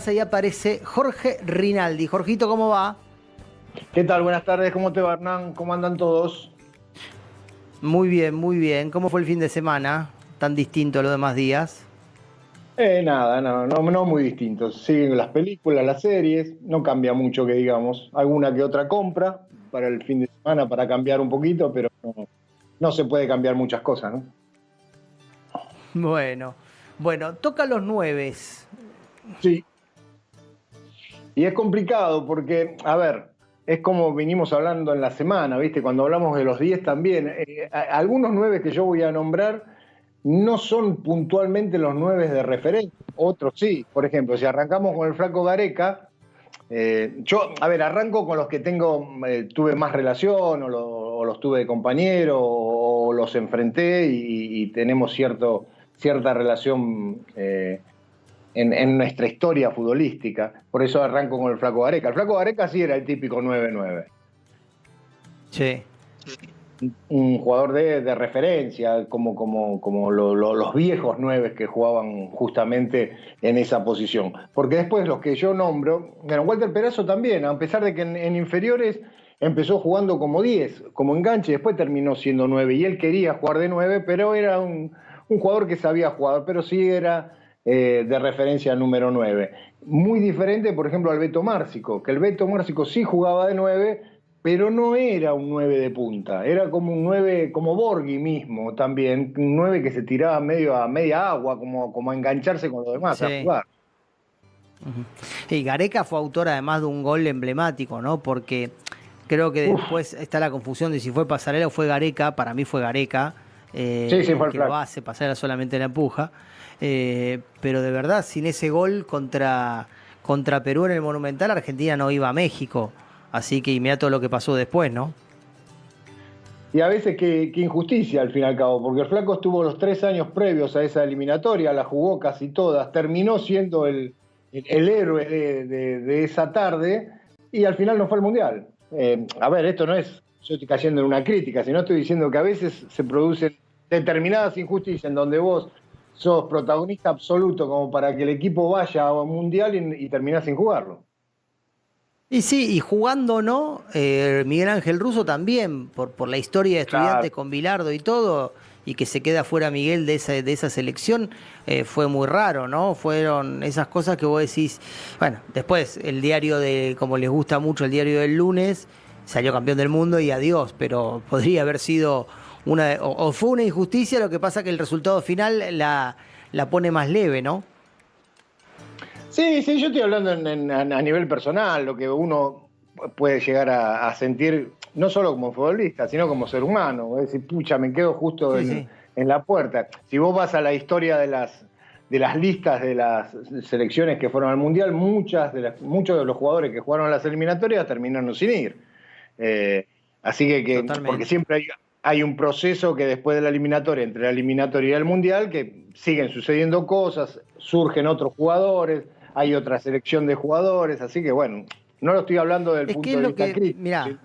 pasa y aparece Jorge Rinaldi. Jorgito, ¿cómo va? ¿Qué tal? Buenas tardes, ¿cómo te va, Hernán? ¿Cómo andan todos? Muy bien, muy bien. ¿Cómo fue el fin de semana? Tan distinto a los demás días. Nada, no muy distintos. Siguen las películas, las series, no cambia mucho que digamos. Alguna que otra compra para el fin de semana para cambiar un poquito, pero no se puede cambiar muchas cosas, ¿no? Bueno, toca los nueves. Sí, y es complicado porque, a ver, es como venimos hablando en la semana, ¿viste? Cuando hablamos de los 10 también. Algunos 9 que yo voy a nombrar no son puntualmente los 9 de referencia, otros sí. Por ejemplo, si arrancamos con el Flaco Gareca, yo, a ver, arranco con los que tuve más relación o los tuve de compañero o los enfrenté y tenemos cierta relación en nuestra historia futbolística. Por eso arranco con el Flaco Gareca. El Flaco Gareca sí era el típico 9-9. Sí. Un jugador de referencia, como los viejos 9 que jugaban justamente en esa posición. Porque después los que yo nombro, bueno, Walter Perazo también, a pesar de que en inferiores empezó jugando como 10, como enganche, después terminó siendo 9, y él quería jugar de 9, pero era un jugador que sabía jugar, pero sí era de referencia número 9. Muy diferente, por ejemplo, al Beto Márcico, que el Beto Márcico sí jugaba de 9, pero no era un 9 de punta, era como un 9, como Borghi mismo también, un 9 que se tiraba medio a media agua, como a engancharse con los demás, a Sí. jugar. Y Gareca fue autor además de un gol emblemático, ¿no? Porque creo que después está la confusión de si fue Pasarela o fue Gareca. Para mí fue Gareca, Sí, fue el que lo flaco. hace, Pasarela solamente la empuja. Pero de verdad, sin ese gol contra Perú en el Monumental, Argentina no iba a México. Así que y mirá todo lo que pasó después, ¿no? Y a veces qué injusticia al fin y al cabo, porque el flaco estuvo los 3 años previos a esa eliminatoria, la jugó casi todas, terminó siendo el héroe de esa tarde y al final no fue al Mundial. A ver, esto no es, yo estoy cayendo en una crítica, sino estoy diciendo que a veces se producen determinadas injusticias en donde vos sos protagonista absoluto como para que el equipo vaya a un Mundial y terminás sin jugarlo. Y sí, y jugando no, Miguel Ángel Russo también, por la historia de Claro. Estudiantes con Bilardo y todo, y que se queda fuera Miguel de esa selección, fue muy raro, ¿no? Fueron esas cosas que vos decís, bueno, después el diario como les gusta mucho, el diario del lunes, salió campeón del mundo y adiós, pero podría haber sido o fue una injusticia, lo que pasa que el resultado final la pone más leve, ¿no? Sí, sí, yo estoy hablando a nivel personal, lo que uno puede llegar a sentir, no solo como futbolista, sino como ser humano. Es decir, pucha, me quedo justo Sí, en, sí. en la puerta. Si vos vas a la historia de las listas de las selecciones que fueron al Mundial, muchos de los jugadores que jugaron a las eliminatorias terminaron sin ir. Eh, Así porque Totalmente. siempre hay un proceso que después de la eliminatoria, entre la eliminatoria y el Mundial, que siguen sucediendo cosas, surgen otros jugadores, hay otra selección de jugadores, así que bueno, no lo estoy hablando del Es que punto es de lo vista que, crítico, mirá, ¿sí?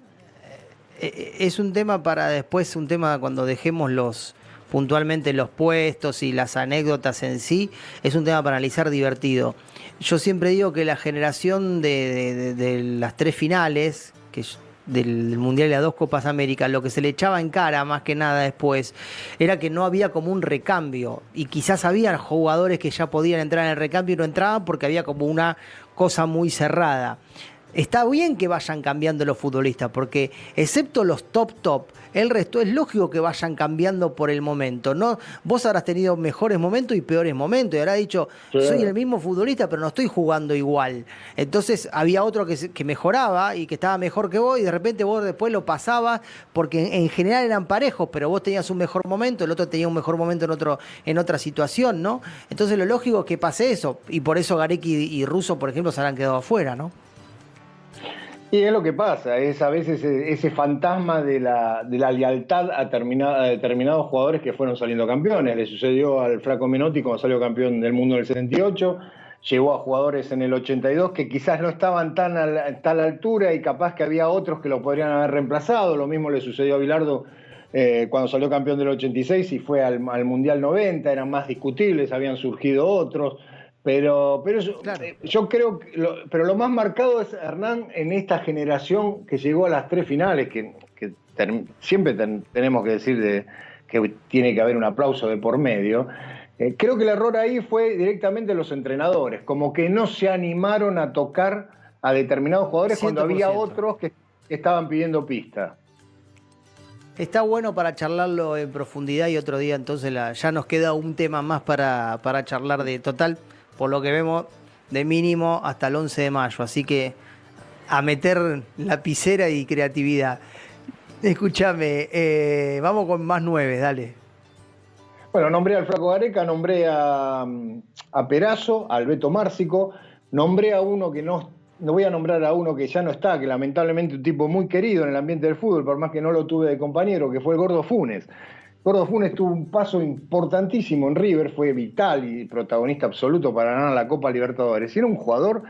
es un tema para después, un tema cuando dejemos puntualmente los puestos y las anécdotas en sí, es un tema para analizar divertido. Yo siempre digo que la generación de las 3 finales, del Mundial y las 2 Copas América, lo que se le echaba en cara más que nada después, era que no había como un recambio. Y quizás había jugadores que ya podían entrar en el recambio y no entraban porque había como una cosa muy cerrada. Está bien que vayan cambiando los futbolistas, porque excepto los top, el resto es lógico que vayan cambiando por el momento. No, vos habrás tenido mejores momentos y peores momentos, y habrás dicho, Sí. soy el mismo futbolista, pero no estoy jugando igual. Entonces había otro que mejoraba y que estaba mejor que vos, y de repente vos después lo pasabas, porque en general eran parejos, pero vos tenías un mejor momento, el otro tenía un mejor momento en otra situación, ¿no? Entonces lo lógico es que pase eso, y por eso Gareca y Russo, por ejemplo, se habrán quedado afuera, ¿no? Y es lo que pasa, es a veces ese fantasma de la lealtad a determinados jugadores que fueron saliendo campeones. Le sucedió al Flaco Menotti cuando salió campeón del mundo en el 78, llegó a jugadores en el 82 que quizás no estaban tal altura y capaz que había otros que lo podrían haber reemplazado. Lo mismo le sucedió a Bilardo cuando salió campeón del 86 y fue al Mundial 90, eran más discutibles, habían surgido otros. Claro. yo creo que pero lo más marcado es Hernán en esta generación que llegó a las 3 finales, siempre tenemos que decir que tiene que haber un aplauso de por medio. Creo que el error ahí fue directamente los entrenadores, como que no se animaron a tocar a determinados jugadores cuando había 100%. otros que estaban pidiendo pista. Está bueno para charlarlo en profundidad y otro día entonces ya nos queda un tema más para charlar de total, por lo que vemos, de mínimo hasta el 11 de mayo. Así que a meter lapicera y creatividad. Escúchame, vamos con más 9, dale. Bueno, nombré al Flaco Gareca, nombré a Perazo, al Beto Márcico, nombré a uno que no voy a nombrar a uno que ya no está, que lamentablemente un tipo muy querido en el ambiente del fútbol, por más que no lo tuve de compañero, que fue el Gordo Funes. Gordo Funes tuvo un paso importantísimo en River, fue vital y protagonista absoluto para ganar la Copa Libertadores. Y era un jugador,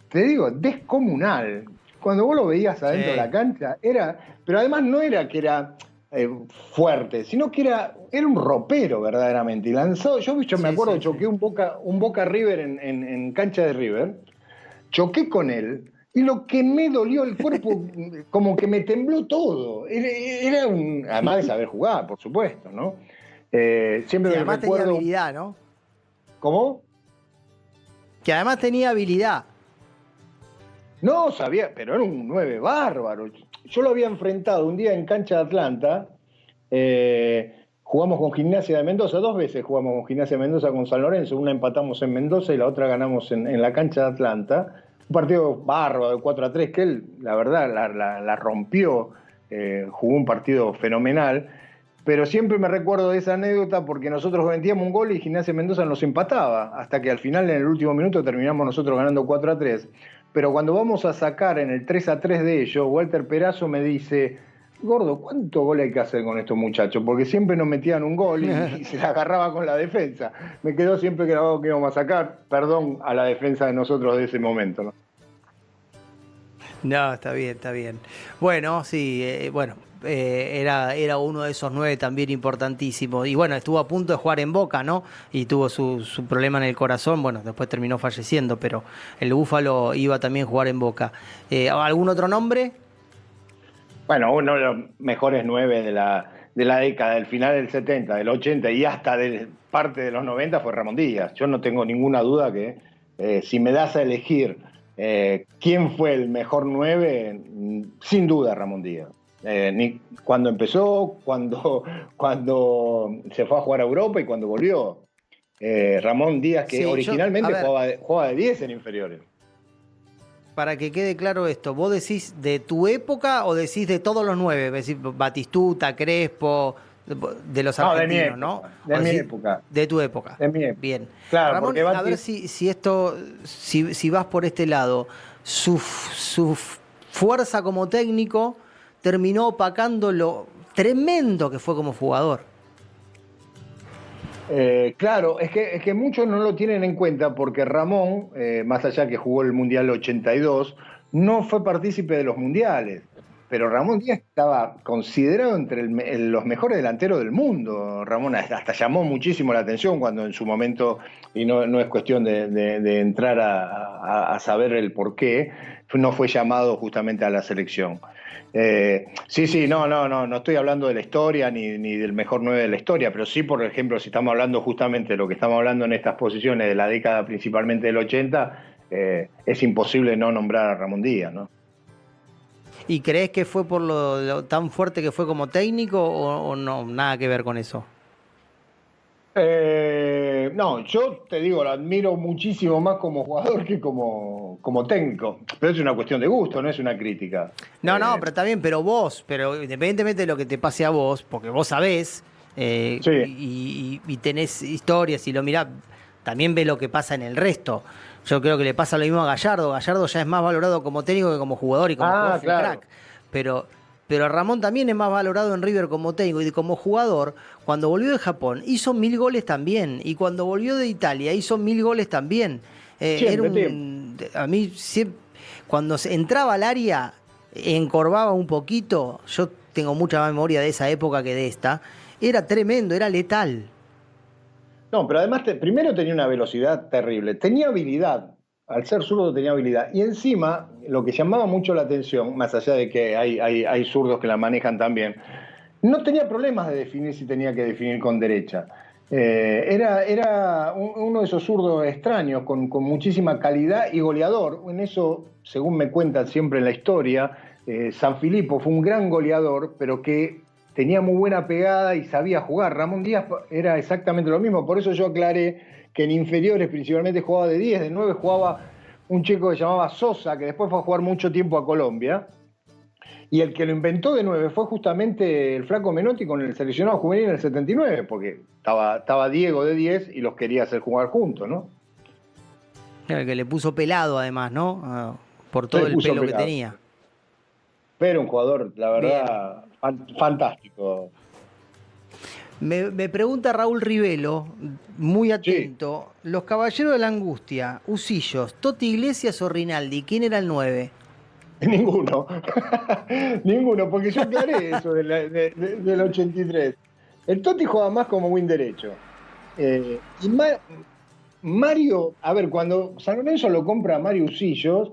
te digo, descomunal. Cuando vos lo veías adentro de la cancha, pero además no era que era fuerte, sino que era un ropero verdaderamente. Y lanzado, yo me acuerdo, choqué un Boca River en cancha de River, choqué con él, y lo que me dolió el cuerpo, como que me tembló todo. Además de saber jugar, por supuesto, ¿no? Siempre Que me además recuerdo... tenía habilidad, ¿no? ¿Cómo? Que además tenía habilidad. No sabía, pero era un 9 bárbaro. Yo lo había enfrentado un día en cancha de Atlanta. Jugamos con Gimnasia de Mendoza, 2 veces jugamos con Gimnasia de Mendoza con San Lorenzo. Una empatamos en Mendoza y la otra ganamos en la cancha de Atlanta. Un partido bárbaro de 4-3, que él, la verdad, la rompió. Jugó un partido fenomenal. Pero siempre me recuerdo de esa anécdota porque nosotros metíamos un gol y Gimnasia de Mendoza nos empataba, hasta que al final, en el último minuto, terminamos nosotros ganando 4-3. Pero cuando vamos a sacar en el 3-3 de ellos, Walter Perazo me dice: Gordo, ¿cuánto gol hay que hacer con estos muchachos? Porque siempre nos metían un gol y se la agarraba con la defensa. Me quedó siempre grabado que íbamos a sacar, perdón a la defensa de nosotros de ese momento, ¿no? No, está bien, está bien. Bueno, sí, era uno de esos 9 también importantísimos. Y bueno, estuvo a punto de jugar en Boca, ¿no? Y tuvo su problema en el corazón. Bueno, después terminó falleciendo, pero el Búfalo iba también a jugar en Boca. ¿Algún otro nombre? Bueno, uno de los mejores 9 de la década, del final del 70, del 80 y hasta de parte de los 90 fue Ramón Díaz. Yo no tengo ninguna duda que si me das a elegir quién fue el mejor 9, sin duda Ramón Díaz. Cuando empezó, cuando se fue a jugar a Europa y cuando volvió. Ramón Díaz, que Sí, originalmente jugaba de 10 en inferiores. Para que quede claro esto, ¿vos decís de tu época o decís de todos los 9? Decís Batistuta, Crespo, de los argentinos, ¿no? De mi época. De tu época. De mi época. Bien. Claro, Ramón, porque a ver si vas por este lado, su fuerza como técnico terminó opacando lo tremendo que fue como jugador. Claro, es que muchos no lo tienen en cuenta porque Ramón, más allá que jugó el Mundial 82, no fue partícipe de los mundiales. Pero Ramón Díaz estaba considerado entre los mejores delanteros del mundo. Ramón hasta llamó muchísimo la atención cuando en su momento, y no es cuestión de entrar a saber el por qué, no fue llamado justamente a la selección. Sí, no estoy hablando de la historia ni del mejor 9 de la historia, pero sí, por ejemplo, si estamos hablando justamente de lo que estamos hablando en estas posiciones de la década principalmente del 80, es imposible no nombrar a Ramón Díaz, ¿no? ¿Y crees que fue por lo tan fuerte que fue como técnico o no? Nada que ver con eso. No, yo te digo, lo admiro muchísimo más como jugador que como técnico. Pero es una cuestión de gusto, no es una crítica. No, pero está bien, pero independientemente de lo que te pase a vos, porque vos sabés Sí. y tenés historias y lo mirás, también ves lo que pasa en el resto. Yo creo que le pasa lo mismo a Gallardo. Gallardo ya es más valorado como técnico que como jugador y como jugador fue un crack. Pero Ramón también es más valorado en River como técnico y como jugador. Cuando volvió de Japón hizo 1000 goles también. Y cuando volvió de Italia hizo 1000 goles también. A mí siempre, cuando entraba al área, encorvaba un poquito. Yo tengo mucha más memoria de esa época que de esta. Era tremendo, era letal. No, pero además primero tenía una velocidad terrible, tenía habilidad, al ser zurdo tenía habilidad. Y encima, lo que llamaba mucho la atención, más allá de que hay zurdos que la manejan también, no tenía problemas de definir si tenía que definir con derecha. Era uno de esos zurdos extraños, con muchísima calidad y goleador. En eso, según me cuentan siempre en la historia, Sanfilippo fue un gran goleador, pero que tenía muy buena pegada y sabía jugar. Ramón Díaz era exactamente lo mismo, por eso yo aclaré que en inferiores principalmente jugaba de 10, de 9 jugaba un chico que se llamaba Sosa, que después fue a jugar mucho tiempo a Colombia, y el que lo inventó de 9 fue justamente el Flaco Menotti con el seleccionado juvenil en el 79, porque estaba Diego de 10 y los quería hacer jugar juntos, ¿no? El que le puso pelado además, ¿no? Por todo el pelo que tenía. Pero un jugador, la verdad, fantástico. Me pregunta Raúl Rivelo, muy atento, sí. Los Caballeros de la Angustia, Usillos, Totti Iglesias o Rinaldi, ¿quién era el 9? Ninguno. Ninguno, porque yo aclaré eso del 83. El Totti jugaba más como win derecho. Y Mario, a ver, cuando San Lorenzo lo compra a Mario Usillos,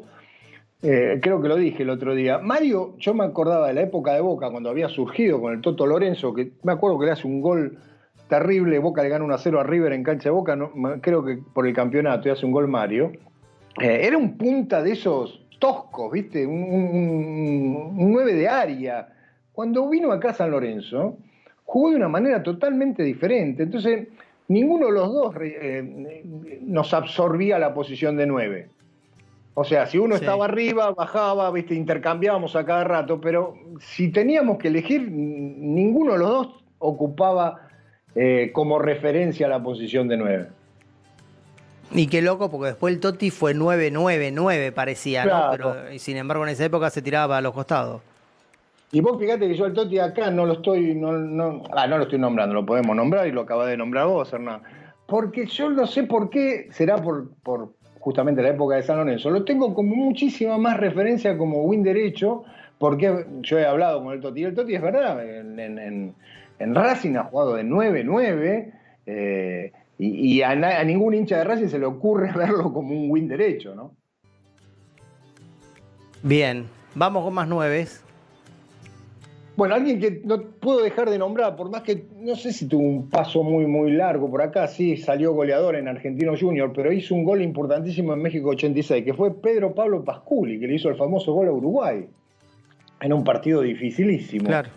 creo que lo dije el otro día, Mario, yo me acordaba de la época de Boca, cuando había surgido con el Toto Lorenzo, que me acuerdo que le hace un gol terrible, Boca le gana 1-0 a River en cancha de Boca, no, creo que por el campeonato, y hace un gol Mario. Era un punta de esos toscos, ¿viste? Un 9 de área. Cuando vino acá a San Lorenzo, jugó de una manera totalmente diferente. Entonces, ninguno de los dos nos absorbía la posición de 9. O sea, si uno estaba arriba, bajaba, ¿viste? Intercambiábamos a cada rato, pero si teníamos que elegir, ninguno de los dos ocupaba como referencia la posición de 9. Y qué loco, porque después el Totti fue 9-9-9 parecía, claro, ¿no? Pero sin embargo en esa época se tiraba a los costados. Y vos fíjate que yo al Totti acá no lo estoy nombrando, lo podemos nombrar y lo acabas de nombrar vos, Hernán. Porque yo no sé por qué, será por justamente la época de San Lorenzo, lo tengo como muchísima más referencia como win derecho, porque yo he hablado con el Totti, y el Totti es verdad, en Racing ha jugado de 9-9, y a ningún hincha de Racing se le ocurre verlo como un win derecho, ¿no? Bien, vamos con más 9. Bueno, alguien que no puedo dejar de nombrar, por más que no sé si tuvo un paso muy, muy largo por acá, sí salió goleador en Argentino Junior, pero hizo un gol importantísimo en México 86, que fue Pedro Pablo Pasculi, que le hizo el famoso gol a Uruguay, en un partido dificilísimo. Claro.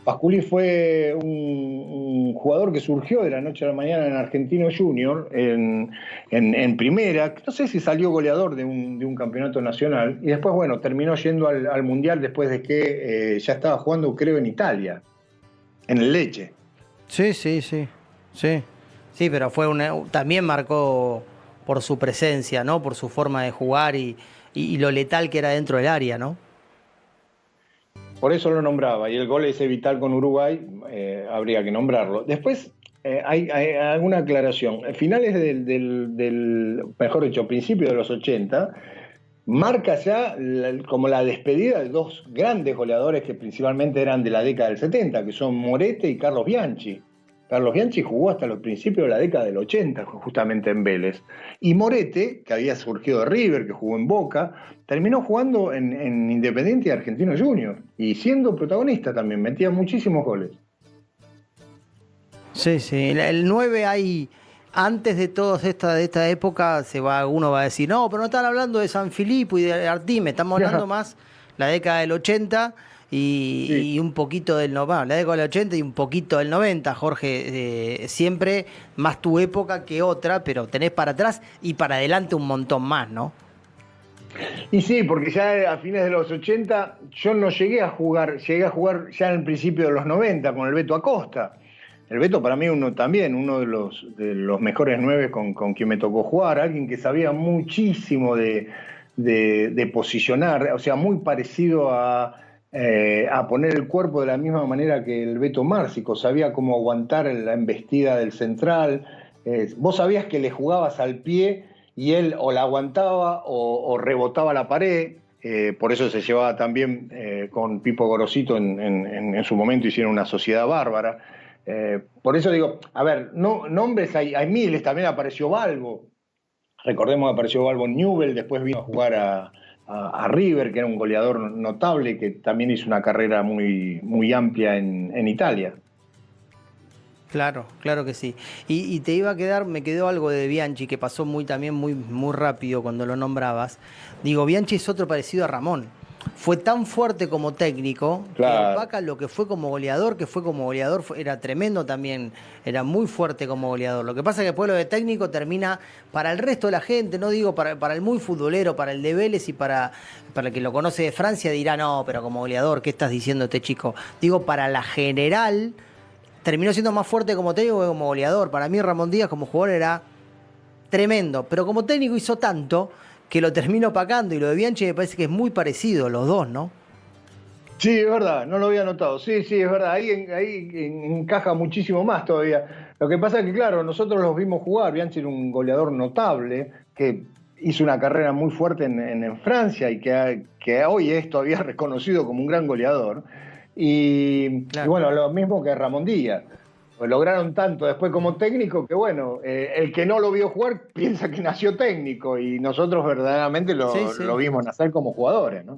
Pasculi fue un jugador que surgió de la noche a la mañana en Argentino Junior, en primera, no sé si salió goleador de un campeonato nacional, y después, bueno, terminó yendo al Mundial después de que ya estaba jugando, creo, en Italia, en el Lecce. Sí, pero también marcó por su presencia, ¿no? Por su forma de jugar y lo letal que era dentro del área, ¿no? Por eso lo nombraba, y el gol ese vital con Uruguay, habría que nombrarlo. Después hay alguna aclaración. Finales mejor dicho, principios de los 80, marca ya como la despedida de dos grandes goleadores que principalmente eran de la década del 70, que son Morete y Carlos Bianchi. Carlos Bianchi jugó hasta los principios de la década del 80, justamente en Vélez. Y Morete, que había surgido de River, que jugó en Boca, terminó jugando en Independiente y Argentino Junior. Y siendo protagonista también, metía muchísimos goles. Sí, el 9 hay... Antes de toda esta época, uno va a decir, no, pero no están hablando de Sanfilippo y de Artime, estamos hablando más la década del 80... Y un poquito del 90, la década del 80 y un poquito del 90, Jorge, siempre más tu época que otra, pero tenés para atrás y para adelante un montón más, ¿no? Y sí, porque ya a fines de los 80 yo no llegué a jugar ya en el principio de los 90 con el Beto Acosta. El Beto para mí uno de los mejores 9 con quien me tocó jugar, alguien que sabía muchísimo de posicionar, o sea, muy parecido a poner el cuerpo de la misma manera que el Beto Márcico, sabía cómo aguantar la embestida del central, vos sabías que le jugabas al pie y él o la aguantaba o rebotaba la pared, por eso se llevaba también con Pipo Gorosito en su momento, hicieron una sociedad bárbara. Por eso digo, a ver, no, nombres hay miles, también apareció Balbo. Recordemos que apareció Balbo en Newell, después vino a jugar a River, que era un goleador notable, que también hizo una carrera muy, muy amplia en Italia. Claro, claro que sí. Y te iba a quedar, me quedó algo de Bianchi que pasó también muy rápido cuando lo nombrabas. Digo, Bianchi es otro parecido a Ramón. Fue tan fuerte como técnico que Claro. opaca lo que fue como goleador, era tremendo también, era muy fuerte como goleador. Lo que pasa es que después lo de técnico termina para el resto de la gente, no digo para el muy futbolero, para el de Vélez y para el que lo conoce de Francia dirá, no, pero como goleador, ¿qué estás diciendo este chico? Digo, para la general terminó siendo más fuerte como técnico que como goleador. Para mí Ramón Díaz como jugador era tremendo, pero como técnico hizo tanto que lo terminó opacando y lo de Bianchi me parece que es muy parecido, los dos, ¿no? Sí, es verdad, no lo había notado. Sí, sí, es verdad, ahí encaja muchísimo más todavía. Lo que pasa es que, claro, nosotros los vimos jugar. Bianchi era un goleador notable que hizo una carrera muy fuerte en Francia y que hoy es todavía reconocido como un gran goleador. Y Claro. bueno, lo mismo que Ramón Díaz. Pues lograron tanto después como técnico que, bueno, el que no lo vio jugar piensa que nació técnico y nosotros verdaderamente Sí, lo sí. vimos nacer como jugadores, ¿no?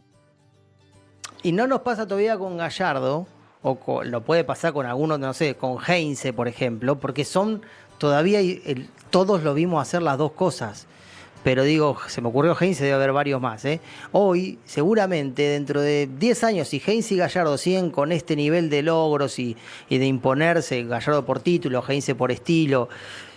Y no nos pasa todavía con Gallardo, lo puede pasar con algunos, no sé, con Heinze, por ejemplo, porque son todavía, todos lo vimos hacer las dos cosas. Pero digo, se me ocurrió Heinze, debe haber varios más, ¿eh? Hoy, seguramente, dentro de 10 años, si Heinze y Gallardo siguen con este nivel de logros y de imponerse, Gallardo por título, Heinze por estilo,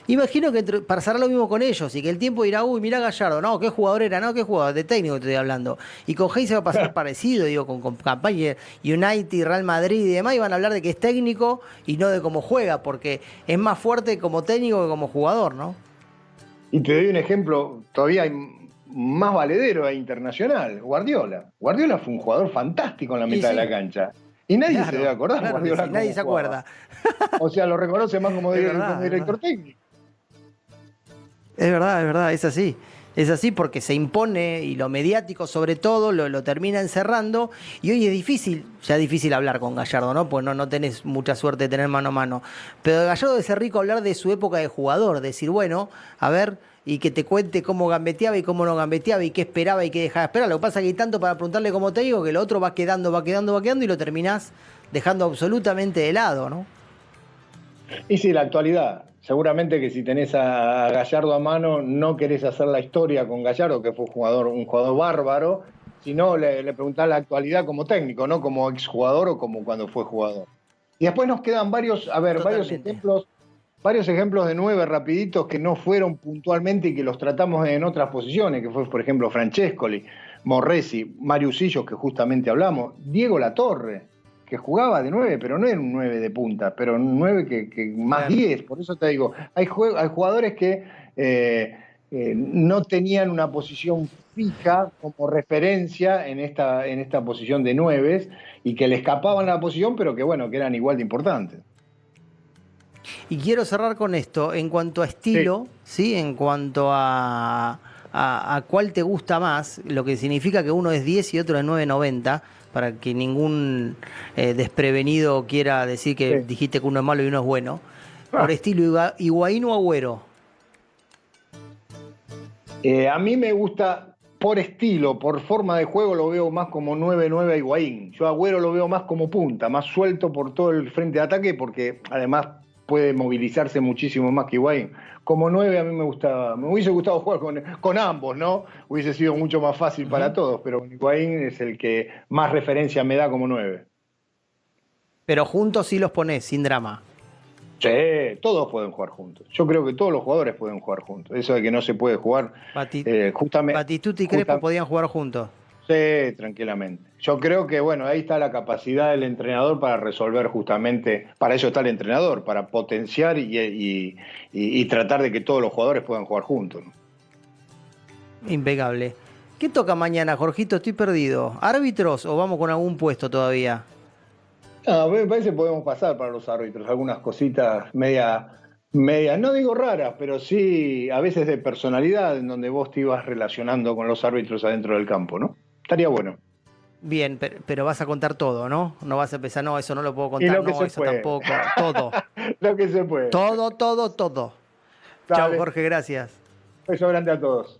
imagino que pasará lo mismo con ellos y que el tiempo dirá, uy, mirá Gallardo, no, qué jugador era, no, qué jugador, de técnico te estoy hablando. Y con Heinze va a pasar parecido, digo, con campaña United, Real Madrid y demás, y van a hablar de que es técnico y no de cómo juega, porque es más fuerte como técnico que como jugador, ¿no? Y te doy un ejemplo todavía más valedero e internacional, Guardiola. Guardiola fue un jugador fantástico en la Y mitad de la sí, cancha. Y nadie se debe claro, acordar claro que Guardiola sí, nadie cómo se jugaba. acuerda. O sea, lo reconoce más como Es verdad. director técnico. Es verdad, es así. Es así porque se impone y lo mediático sobre todo lo termina encerrando y hoy es difícil, ya es difícil hablar con Gallardo, ¿no? Pues no tenés mucha suerte de tener mano a mano. Pero de Gallardo debe ser rico hablar de su época de jugador, decir, bueno, a ver, y que te cuente cómo gambeteaba y cómo no gambeteaba y qué esperaba y qué dejaba de esperar. Lo que pasa es que hay tanto para preguntarle como te digo que lo otro va quedando y lo terminás dejando absolutamente de lado, ¿no? Y sí, la actualidad. Seguramente que si tenés a Gallardo a mano, no querés hacer la historia con Gallardo, que fue un jugador bárbaro, sino le preguntás la actualidad como técnico, no como exjugador o como cuando fue jugador. Y después nos quedan Totalmente. varios ejemplos de nueve rapiditos que no fueron puntualmente y que los tratamos en otras posiciones, que fue, por ejemplo, Francescoli, Morresi, Mario Sillos, que justamente hablamos, Diego Latorre, que jugaba de nueve, pero no era un nueve de punta, pero un nueve que más Claro. 10. Por eso te digo, hay jugadores que no tenían una posición fija como referencia en esta posición de nueve y que le escapaban a la posición, pero que bueno, que eran igual de importantes. Y quiero cerrar con esto, en cuanto a Sí. estilo, ¿sí? En cuanto a cuál te gusta más, lo que significa que uno es 10 y otro es 9,90, para que ningún desprevenido quiera decir que Sí. dijiste que uno es malo y uno es bueno. Por Ah, estilo, Higuaín o Agüero. a mí me gusta por estilo, por forma de juego, lo veo más como 9-9 a Higuaín. Yo a Agüero lo veo más como punta, más suelto por todo el frente de ataque, porque además puede movilizarse muchísimo más que Higuaín. Como 9 a mí me hubiese gustado jugar con ambos, ¿no? Hubiese sido mucho más fácil para Ujú. todos, pero Higuaín es el que más referencia me da como 9. Pero juntos sí los ponés, sin drama. Sí, todos pueden jugar juntos. Yo creo que todos los jugadores pueden jugar juntos. Eso de que no se puede jugar, Bati- justamente, Batistuta y Crespo podían jugar juntos. sí, tranquilamente. Yo creo que, bueno, ahí está la capacidad del entrenador para resolver justamente, para eso está el entrenador, para potenciar y tratar de que todos los jugadores puedan jugar juntos, ¿no? Impecable. ¿Qué toca mañana, Jorgito? Estoy perdido. ¿Árbitros o vamos con algún puesto todavía? A mí me parece que podemos pasar para los árbitros algunas cositas media, no digo raras, pero sí a veces de personalidad en donde vos te ibas relacionando con los árbitros adentro del campo, ¿no? Estaría bueno. Bien, pero vas a contar todo, ¿no? No vas a empezar, no, eso no lo puedo Y contar, lo que no, se eso puede. tampoco. Todo, Lo que se puede. todo, todo, todo. Chao, Dale. Jorge, gracias. Beso grande a todos.